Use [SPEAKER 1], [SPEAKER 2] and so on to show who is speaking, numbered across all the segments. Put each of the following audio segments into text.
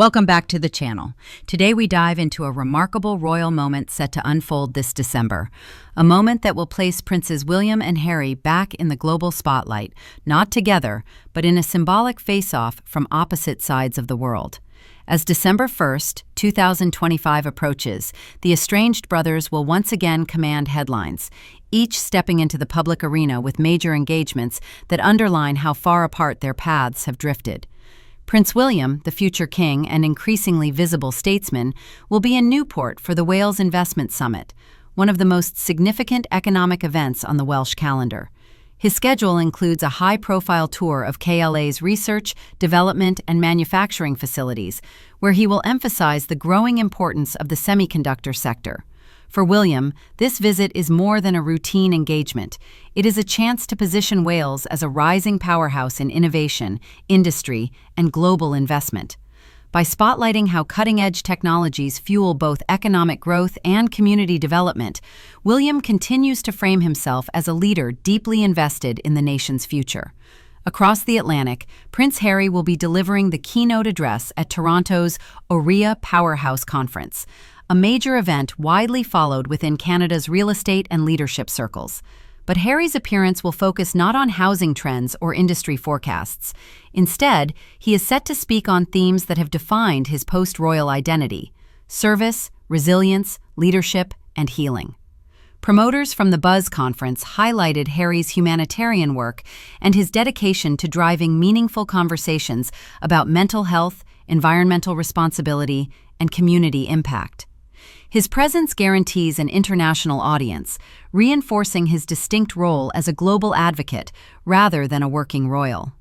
[SPEAKER 1] Welcome back to the channel. Today we dive into a remarkable royal moment set to unfold this December. A moment that will place Princes William and Harry back in the global spotlight, not together, but in a symbolic face-off from opposite sides of the world. As December 1st, 2025 approaches, the estranged brothers will once again command headlines, each stepping into the public arena with major engagements that underline how far apart their paths have drifted. Prince William, the future king and increasingly visible statesman, will be in Newport for the Wales Investment Summit, one of the most significant economic events on the Welsh calendar. His schedule includes a high-profile tour of KLA's research, development, and manufacturing facilities, where he will emphasize the growing importance of the semiconductor sector. For William, this visit is more than a routine engagement. It is a chance to position Wales as a rising powerhouse in innovation, industry, and global investment. By spotlighting how cutting-edge technologies fuel both economic growth and community development, William continues to frame himself as a leader deeply invested in the nation's future. Across the Atlantic, Prince Harry will be delivering the keynote address at Toronto's OREA Powerhouse Conference, a major event widely followed within Canada's real estate and leadership circles. But Harry's appearance will focus not on housing trends or industry forecasts. Instead, he is set to speak on themes that have defined his post-royal identity: service, resilience, leadership, and healing. Promoters from the Buzz Conference highlighted Harry's humanitarian work and his dedication to driving meaningful conversations about mental health, environmental responsibility, and community impact. His presence guarantees an international audience, reinforcing his distinct role as a global advocate rather than a working royal.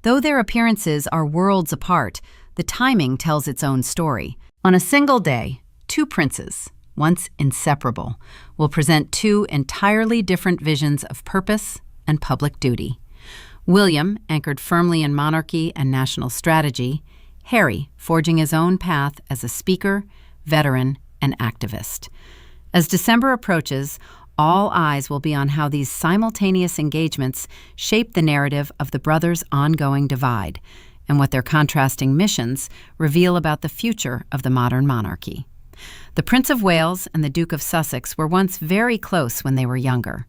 [SPEAKER 1] Though their appearances are worlds apart, the timing tells its own story. On a single day, two princes, once inseparable, will present two entirely different visions of purpose and public duty. William, anchored firmly in monarchy and national strategy; Harry, forging his own path as a speaker, veteran, and activist. As December approaches, all eyes will be on how these simultaneous engagements shape the narrative of the brothers' ongoing divide, and what their contrasting missions reveal about the future of the modern monarchy. The Prince of Wales and the Duke of Sussex were once very close when they were younger,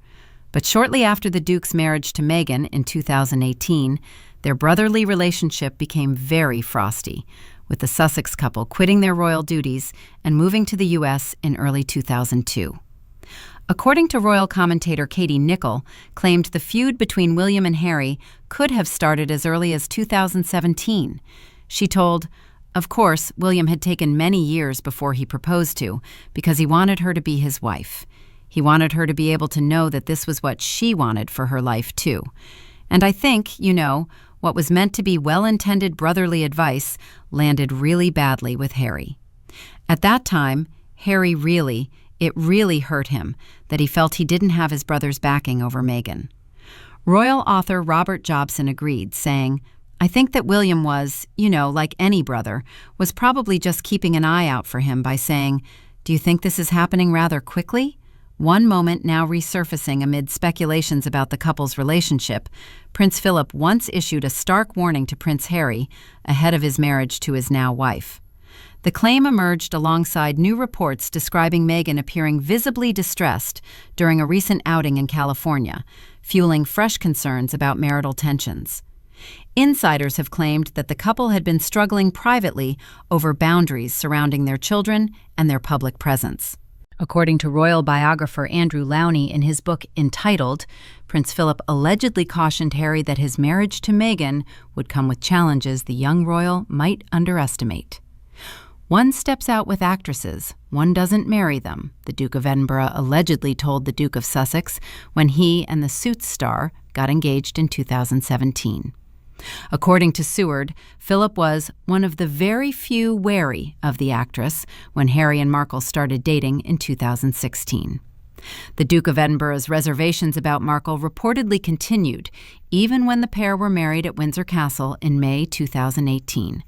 [SPEAKER 1] but shortly after the Duke's marriage to Meghan in 2018, their brotherly relationship became very frosty, with the Sussex couple quitting their royal duties and moving to the U.S. in early 2002. According to royal commentator Katie Nicholl, claimed the feud between William and Harry could have started as early as 2017. She told, "Of course, William had taken many years before he proposed to, because he wanted her to be his wife. He wanted her to be able to know that this was what she wanted for her life too. And I think, what was meant to be well-intended brotherly advice landed really badly with Harry. At that time, it really hurt him that he felt he didn't have his brother's backing over Meghan." Royal author Robert Jobson agreed, saying, "I think that William was, like any brother, was probably just keeping an eye out for him by saying, 'Do you think this is happening rather quickly?' One moment now resurfacing amid speculations about the couple's relationship, Prince Philip once issued a stark warning to Prince Harry ahead of his marriage to his now wife. The claim emerged alongside new reports describing Meghan appearing visibly distressed during a recent outing in California, fueling fresh concerns about marital tensions. Insiders have claimed that the couple had been struggling privately over boundaries surrounding their children and their public presence. According to royal biographer Andrew Lowney in his book entitled, Prince Philip allegedly cautioned Harry that his marriage to Meghan would come with challenges the young royal might underestimate. "One steps out with actresses, one doesn't marry them," the Duke of Edinburgh allegedly told the Duke of Sussex when he and the Suits star got engaged in 2017. According to Seward, Philip was one of the very few wary of the actress when Harry and Markle started dating in 2016. The Duke of Edinburgh's reservations about Markle reportedly continued, even when the pair were married at Windsor Castle in May 2018.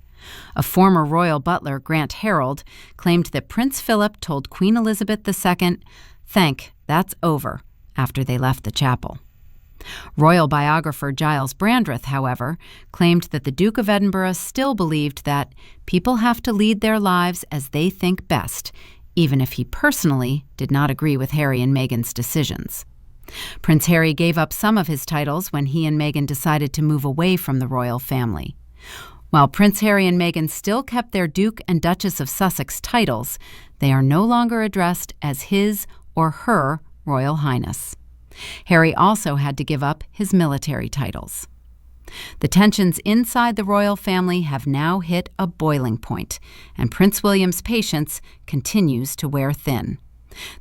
[SPEAKER 1] A former royal butler, Grant Harold, claimed that Prince Philip told Queen Elizabeth II, "That's over," after they left the chapel. Royal biographer Giles Brandreth, however, claimed that the Duke of Edinburgh still believed that people have to lead their lives as they think best, even if he personally did not agree with Harry and Meghan's decisions. Prince Harry gave up some of his titles when he and Meghan decided to move away from the royal family. While Prince Harry and Meghan still kept their Duke and Duchess of Sussex titles, they are no longer addressed as his or her Royal Highness. Harry also had to give up his military titles. The tensions inside the royal family have now hit a boiling point, and Prince William's patience continues to wear thin.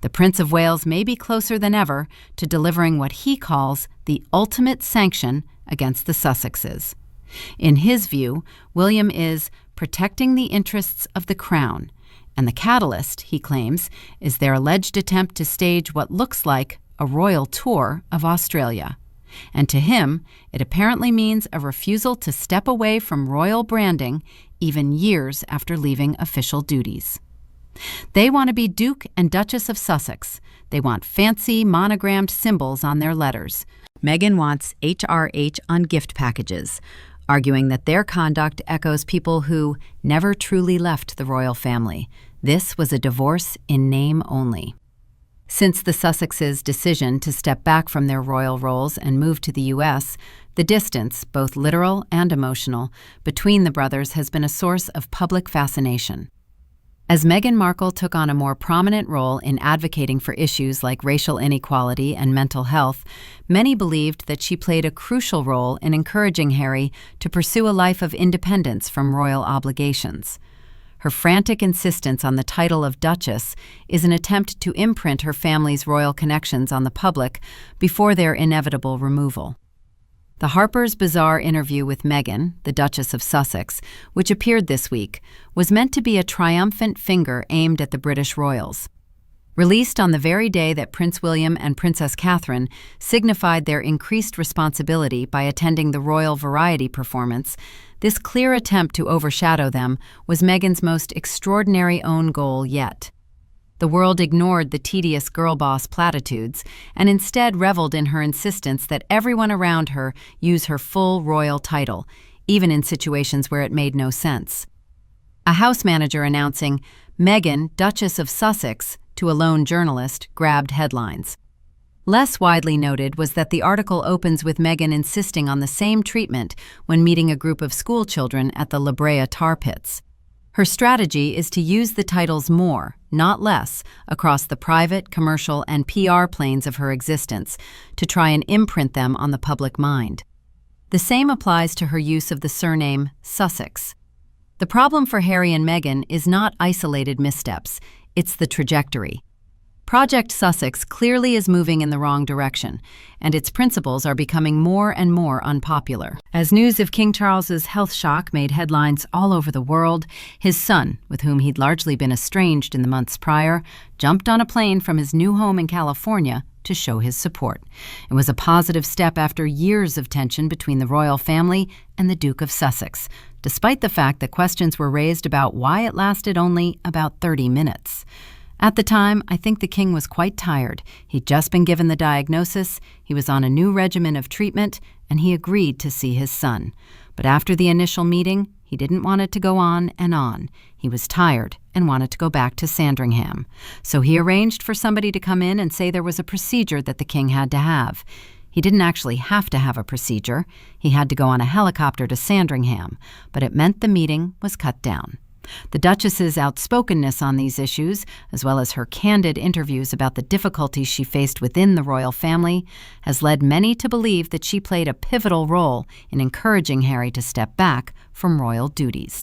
[SPEAKER 1] The Prince of Wales may be closer than ever to delivering what he calls the ultimate sanction against the Sussexes. In his view, William is protecting the interests of the crown, and the catalyst, he claims, is their alleged attempt to stage what looks like a royal tour of Australia. And to him, it apparently means a refusal to step away from royal branding even years after leaving official duties. They want to be Duke and Duchess of Sussex. They want fancy monogrammed symbols on their letters. Meghan wants HRH on gift packages, arguing that their conduct echoes people who never truly left the royal family. This was a divorce in name only. Since the Sussexes' decision to step back from their royal roles and move to the U.S., the distance, both literal and emotional, between the brothers has been a source of public fascination. As Meghan Markle took on a more prominent role in advocating for issues like racial inequality and mental health, many believed that she played a crucial role in encouraging Harry to pursue a life of independence from royal obligations. Her frantic insistence on the title of Duchess is an attempt to imprint her family's royal connections on the public before their inevitable removal. The Harper's Bazaar interview with Meghan, the Duchess of Sussex, which appeared this week, was meant to be a triumphant finger aimed at the British royals. Released on the very day that Prince William and Princess Catherine signified their increased responsibility by attending the royal variety performance, this clear attempt to overshadow them was Meghan's most extraordinary own goal yet. The world ignored the tedious girl boss platitudes and instead reveled in her insistence that everyone around her use her full royal title, even in situations where it made no sense. A house manager announcing, "Meghan, Duchess of Sussex," to a lone journalist grabbed headlines. Less widely noted was that the article opens with Meghan insisting on the same treatment when meeting a group of school children at the La Brea tar pits. Her strategy is to use the titles more, not less, across the private, commercial, and PR planes of her existence to try and imprint them on the public mind. The same applies to her use of the surname Sussex. The problem for Harry and Meghan is not isolated missteps, it's the trajectory. Project Sussex clearly is moving in the wrong direction, and its principles are becoming more and more unpopular. As news of King Charles's health shock made headlines all over the world, his son, with whom he'd largely been estranged in the months prior, jumped on a plane from his new home in California to show his support. It was a positive step after years of tension between the royal family and the Duke of Sussex, despite the fact that questions were raised about why it lasted only about 30 minutes. At the time, I think the king was quite tired. He'd just been given the diagnosis, he was on a new regimen of treatment, and he agreed to see his son. But after the initial meeting, he didn't want it to go on and on. He was tired and wanted to go back to Sandringham. So he arranged for somebody to come in and say there was a procedure that the king had to have. He didn't actually have to have a procedure. He had to go on a helicopter to Sandringham, but it meant the meeting was cut down. The Duchess's outspokenness on these issues, as well as her candid interviews about the difficulties she faced within the royal family, has led many to believe that she played a pivotal role in encouraging Harry to step back from royal duties.